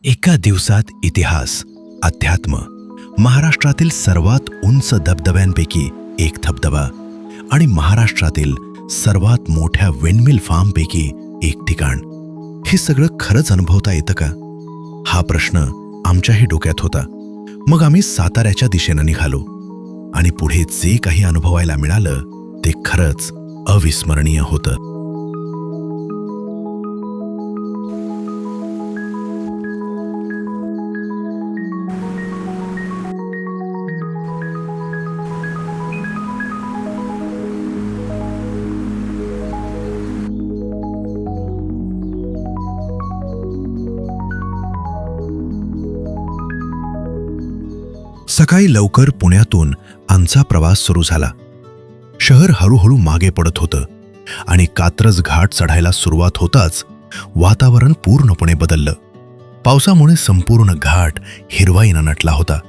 एका दिवसात इतिहास, अध्यात्म, महाराष्ट्रातील सर्वात उंच धबधब्यांपैकी एक धबधबा आणि महाराष्ट्रातील सर्वात मोठ्या विंडमिल फार्मपैकी एक ठिकाण, हे सगळं खरंच अनुभवता येतं का? हा प्रश्न आमच्याही डोक्यात होता. मग आम्ही साताऱ्याच्या दिशेनं निघालो आणि पुढे जे काही अनुभवायला मिळालं ते खरंच अविस्मरणीय होतं. सकाळी लवकर पुण्यातून आमचा प्रवास सुरू झाला. शहर हळूहळू मागे पडत होतं आणि कात्रज घाट चढायला सुरुवात होताच वातावरण पूर्णपणे बदललं. पावसामुळे संपूर्ण घाट हिरवाईनं नटला होता.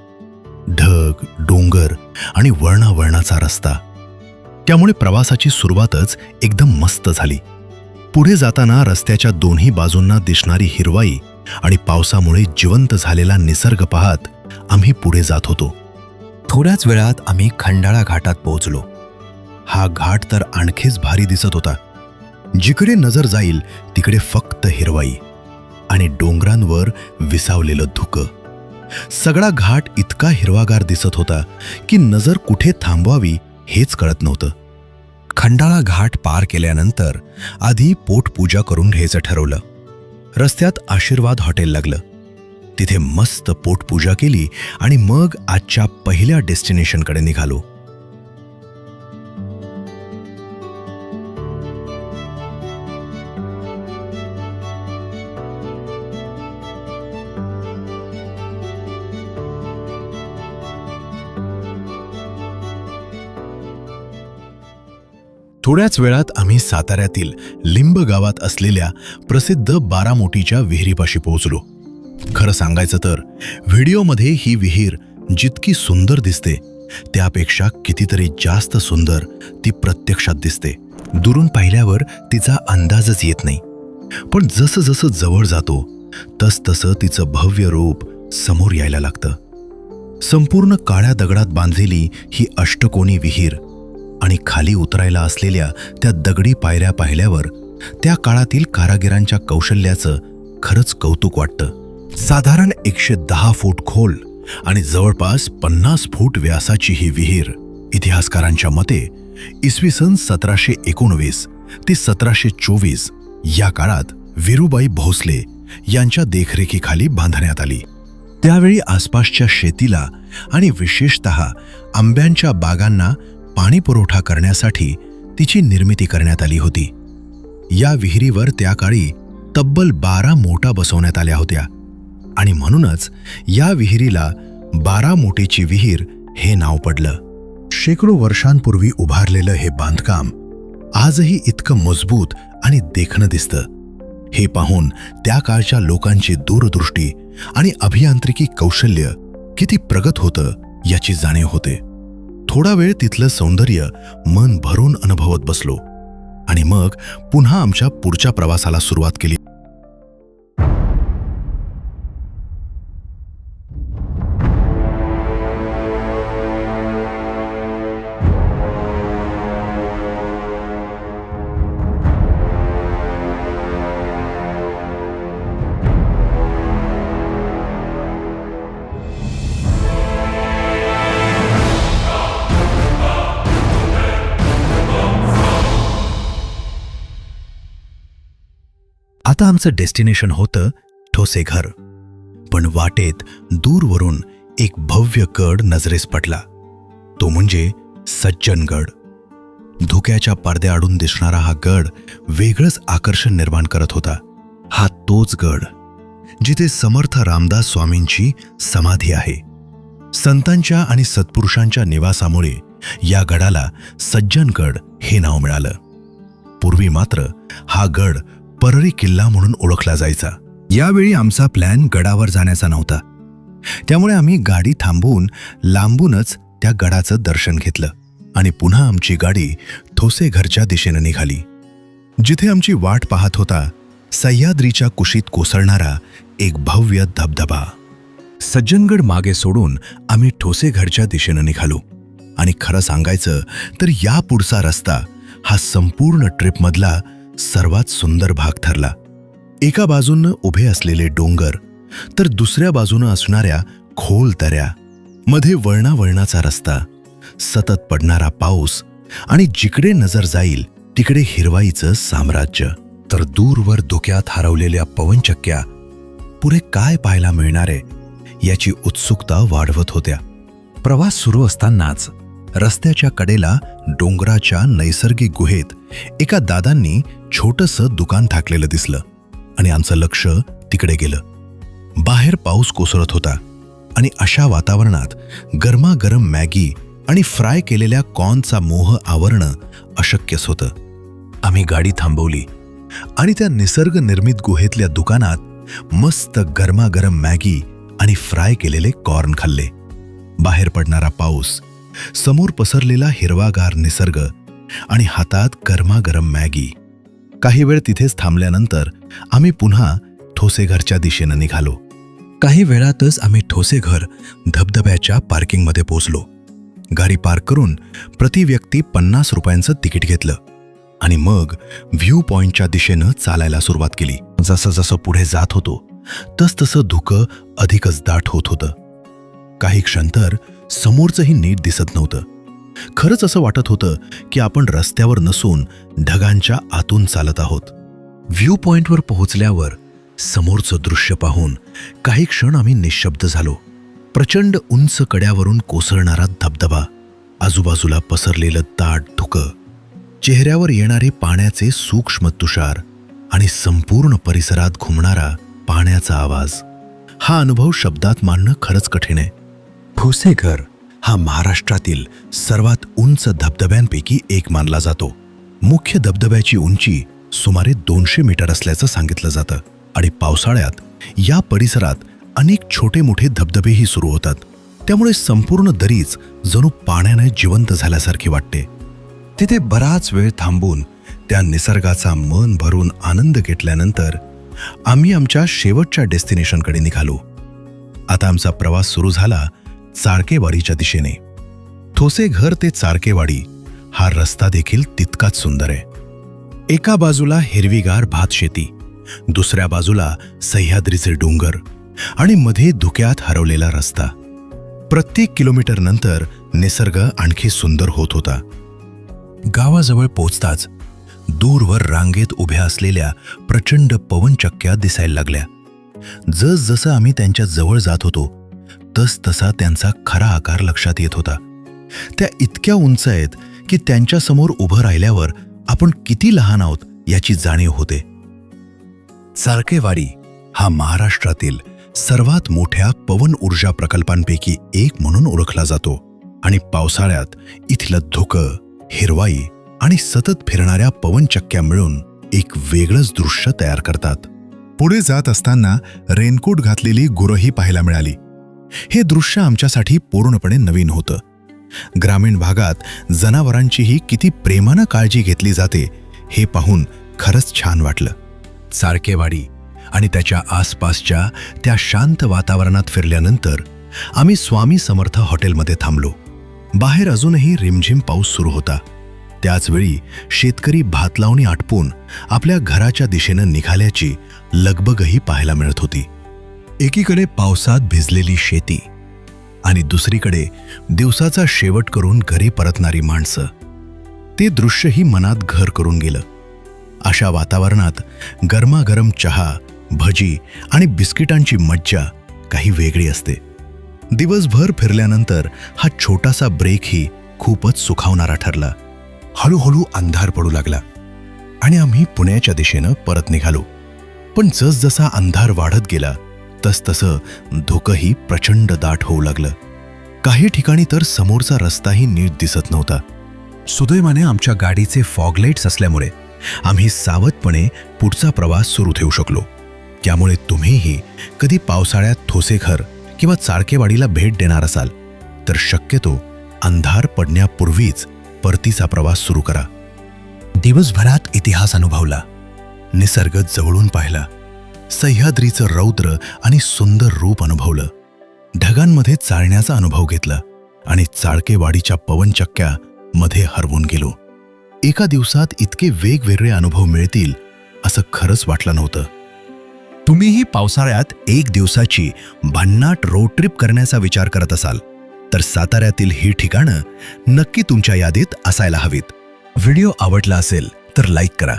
ढग, डोंगर आणि वळणावळणाचा रस्ता, त्यामुळे प्रवासाची सुरुवातच एकदम मस्त झाली. पुढे जाताना रस्त्याच्या दोन्ही बाजूंना दिसणारी हिरवाई आणि पावसामुळे जिवंत झालेला निसर्ग पाहत आम्ही पुढे जात होतो. थोड्याच वेळात आम्ही खंडाळा घाटात पोहोचलो. हा घाट तर आणखीच भारी दिसत होता. जिकडे नजर जाईल तिकडे फक्त हिरवाई आणि डोंगरांवर विसावलेलं धुकं. सगळा घाट इतका हिरवागार दिसत होता की नजर कुठे थांबवावी हेच कळत नव्हतं. खंडाळा घाट पार केल्यानंतर आधी पोटपूजा करून घ्यायचं ठरवलं. रस्त्यात आशीर्वाद हॉटेल लागलं. तिथे मस्त पोटपूजा केली आणि मग आजच्या पहिल्या डेस्टिनेशनकडे निघालो. थोड्याच वेळात आम्ही साताऱ्यातील लिंब गावात असलेल्या प्रसिद्ध बारामोटीच्या विहिरीपाशी पोहोचलो. खरं सांगायचं तर व्हिडिओमध्ये ही विहीर जितकी सुंदर दिसते त्यापेक्षा कितीतरी जास्त सुंदर ती प्रत्यक्षात दिसते. दुरून पाहिल्यावर तिचा अंदाजच येत नाही, पण जसं जसं जवळ जातो तसतसं तिचं भव्य रूप समोर यायला लागतं. संपूर्ण काळ्या दगडात बांधलेली ही अष्टकोनी विहीर आणि खाली उतरायला असलेल्या त्या दगडी पायऱ्या पाहिल्यावर त्या काळातील कारागिरांच्या कौशल्याचं खरंच कौतुक वाटतं. साधारण 110 फूट खोल आणि जवळपास 50 फूट व्यासाची ही विहीर इतिहासकारांच्या मते इसवी सन 1719 ते 1724 या काळात वीरूबाई भोसले यांच्या देखरेखीखाली बांधण्यात आली. त्यावेळी आसपासच्या शेतीला आणि विशेषतः आंब्यांच्या बागांना पाणी पुरवठा करण्यासाठी तिची निर्मिती करण्यात आली होती. या विहिरीवर त्या काळी तब्बल 12 मोटा बसवण्यात आल्या होत्या आणि म्हणूनच या विहिरीला बारामोटीची विहीर हे नाव पडलं. शेकडो वर्षांपूर्वी उभारलेलं हे बांधकाम आजही इतकं मजबूत आणि देखणं दिसतं. हे पाहून त्या काळच्या लोकांची दूरदृष्टी आणि अभियांत्रिकी कौशल्य किती प्रगत होतं याची जाणीव होते. थोडा वेळ तिथलं सौंदर्य मन भरून अनुभवत बसलो आणि मग पुन्हा आमच्या पुढच्या प्रवासाला सुरुवात केली. आता आमचं डेस्टिनेशन होतं ठोसेघर. पण वाटेत दूरवरून एक भव्य गड नजरेस पडला. तो म्हणजे सज्जनगड. धुक्याच्या पडद्याआडून दिसणारा हा गड वेगळंच आकर्षण निर्माण करत होता. हा तोच गड जिथे समर्थ रामदास स्वामींची समाधी आहे. संतांच्या आणि सत्पुरुषांच्या निवासामुळे या गडाला सज्जनगड हे नाव मिळालं. पूर्वी मात्र हा गड परळी किल्ला म्हणून ओळखला जायचा. यावेळी आमचा प्लॅन गडावर जाण्याचा नव्हता, त्यामुळे आम्ही गाडी थांबवून लांबूनच त्या गडाचं दर्शन घेतलं आणि पुन्हा आमची गाडी ठोसेघरच्या दिशेनं निघाली. जिथे आमची वाट पाहत होता सह्याद्रीच्या कुशीत कोसळणारा एक भव्य धबधबा. सज्जनगड मागे सोडून आम्ही ठोसेघरच्या दिशेनं निघालो. आणि खरं सांगायचं तर या पुढचा रस्ता हा संपूर्ण ट्रिपमधला सर्वात सुंदर भाग ठरला. एका बाजूनं उभे असलेले डोंगर तर दुसऱ्या बाजूनं असणाऱ्या खोल दऱ्या, मध्ये वळणावळणाचा रस्ता, सतत पडणारा पाऊस आणि जिकडे नजर जाईल तिकडे हिरवाईचं साम्राज्य. तर दूरवर धुक्यात हरवलेल्या पवनचक्क्या पुढे काय पाहायला मिळणार आहे याची उत्सुकता वाढवत होत्या. प्रवास सुरू असतानाच रस्त्याच्या कडेला डोंगराच्या नैसर्गिक गुहेत एका दादांनी छोटंसं दुकान टाकलेलं दिसलं आणि आमचं लक्ष तिकडे गेलं. बाहेर पाऊस कोसळत होता आणि अशा वातावरणात गरमागरम मॅगी आणि फ्राय केलेल्या कॉर्नचा मोह आवरणं अशक्यच होतं. आम्ही गाडी थांबवली आणि त्या निसर्ग निर्मित गुहेतल्या दुकानात मस्त गरमागरम मॅगी आणि फ्राय केलेले कॉर्न खाल्ले. बाहेर पडणारा पाऊस, समोर पसरलेला हिरवागार निसर्ग आणि हातात गरमागरम मॅगी. काही वेळ तिथेच थांबल्यानंतर आम्ही पुन्हा ठोसेघरच्या दिशेनं निघालो. काही वेळातच आम्ही ठोसेघर धबधब्याच्या पार्किंगमध्ये पोहोचलो. गाडी पार्क करून प्रति व्यक्ती 50 रुपयांचं तिकीट घेतलं आणि मग व्ह्यू पॉइंटच्या दिशेनं चालायला सुरुवात केली. जसं जसं पुढे जात होतो तसतसं धुकं अधिकच दाट होत होतं. काही क्षण तर समोरचंही नीट दिसत नव्हतं. खरंच असं वाटत होतं की आपण रस्त्यावर नसून ढगांच्या आतून चालत आहोत. व्ह्यू पॉइंटवर पोहोचल्यावर समोरचं दृश्य पाहून काही क्षण आम्ही निशब्द झालो. प्रचंड उंच कड्यावरून कोसळणारा धबधबा, आजूबाजूला पसरलेलं दाट धुकं, चेहऱ्यावर येणारे पाण्याचे सूक्ष्म तुषार आणि संपूर्ण परिसरात घुमणारा पाण्याचा आवाज. हा अनुभव शब्दात मांडणं खरंच कठीण आहे. ठोसेघर हा महाराष्ट्रातील सर्वात उंच धबधब्यांपैकी एक मानला जातो. मुख्य धबधब्याची उंची सुमारे 200 मीटर असल्याचं सांगितलं जातं आणि पावसाळ्यात या परिसरात अनेक छोटे मोठे धबधबेही सुरू होतात. त्यामुळे संपूर्ण दरीच जणू पाण्याने जिवंत झाल्यासारखी वाटते. तिथे बराच वेळ थांबून त्या निसर्गाचा मन भरून आनंद घेतल्यानंतर आम्ही आमच्या शेवटच्या डेस्टिनेशनकडे निघालो. आता आमचा प्रवास सुरू झाला चारकेवाडीच्या दिशेने. ठोसेघर ते चारकेवाडी हा रस्ता देखील तितकाच सुंदर आहे. एका बाजूला हिरवीगार भातशेती, दुसऱ्या बाजूला सह्याद्रीचे डोंगर आणि मध्ये धुक्यात हरवलेला रस्ता. प्रत्येक किलोमीटर नंतर निसर्ग आणखी सुंदर होत होता. गावाजवळ पोहोचताच दूरवर रांगेत उभ्या असलेल्या प्रचंड पवनचक्क्या दिसायला लागल्या. जसजसं आम्ही त्यांच्या जवळ जात होतो तसतसा त्यांचा खरा आकार लक्षात येत होता. त्या इतक्या उंच आहेत की त्यांच्यासमोर उभं राहिल्यावर आपण किती लहान आहोत याची जाणीव होते. चारकेवाडी हा महाराष्ट्रातील सर्वात मोठ्या पवन ऊर्जा प्रकल्पांपैकी एक म्हणून ओळखला जातो आणि पावसाळ्यात इथलं धुकं, हिरवाई आणि सतत फिरणाऱ्या पवनचक्क्या मिळून एक वेगळंच दृश्य तयार करतात. पुढे जात असताना रेनकोट घातलेली गुरंही पाहायला मिळाली. हे दृश्य आमच्यासाठी पूर्णपणे नवीन होतं. ग्रामीण भागात जनावरांचीही किती प्रेमानं काळजी घेतली जाते हे पाहून खरंच छान वाटलं. चारकेवाडी आणि त्याच्या आसपासच्या त्या शांत वातावरणात फिरल्यानंतर आम्ही स्वामी समर्थ हॉटेलमध्ये थांबलो. बाहेर अजूनही रिमझिम पाऊस सुरू होता. त्याचवेळी शेतकरी भात लावणी आटपून आपल्या घराच्या दिशेनं निघाल्याची लगबगही पाहायला मिळत होती. एकीकडे पावसात भिजलेली शेती आणि दुसरीकडे दिवसाचा शेवट करून घरी परतणारी माणसं. ते दृश्यही मनात घर करून गेलं. अशा वातावरणात गरमागरम चहा, भजी आणि बिस्किटांची मज्जा काही वेगळी असते. दिवसभर फिरल्यानंतर हा छोटासा ब्रेकही खूपच सुखावणारा ठरला. हळूहळू अंधार पडू लागला आणि आम्ही पुण्याच्या दिशेनं परत निघालो. पण जसजसा अंधार वाढत गेला तसतसं धुकंही प्रचंड दाट होऊ लागलं. काही ठिकाणी तर समोरचा रस्ताही नीट दिसत नव्हता. सुदैवाने आमच्या गाडीचे फॉग लाईट्स असल्यामुळे आम्ही सावधपणे पुढचा प्रवास सुरू ठेवू शकलो. त्यामुळे तुम्हीही कधी पावसाळ्यात ठोसेघर किंवा चारकेवाडीला भेट देणार असाल तर शक्यतो अंधार पडण्यापूर्वीच परतीचा प्रवास सुरू करा. दिवसभरात इतिहास अनुभवला, निसर्ग जवळून पाहिला सह्याद्रीचं रौद्र आणि सुंदर रूप अनुभवलं. ढगांमध्ये चालण्याचा अनुभव घेतला आणि चाळकेवाडीच्या पवनचक्क्या मध्ये हरवून गेलो. एका दिवसात इतके वेगवेगळे अनुभव मिळतील असं खरंच वाटलं नव्हतं. तुम्हीही पावसाळ्यात एक दिवसाची भन्नाट रोड ट्रिप करण्याचा विचार करत असाल तर साताऱ्यातील ही ठिकाणं नक्की तुमच्या यादीत असायला हवीत. व्हिडिओ आवडला असेल तर लाईक करा.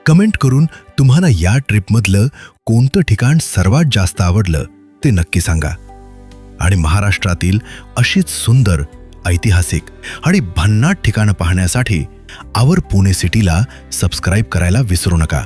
कमेंट करून तुम्हाला या ट्रिपमधलं कोणतं ठिकाण सर्वात जास्त आवडलं ते नक्की सांगा. आणि महाराष्ट्रातील अशीच सुंदर, ऐतिहासिक आणि भन्नाट ठिकाणं पाहण्यासाठी आवर पुणे सिटीला सबस्क्राईब करायला विसरू नका.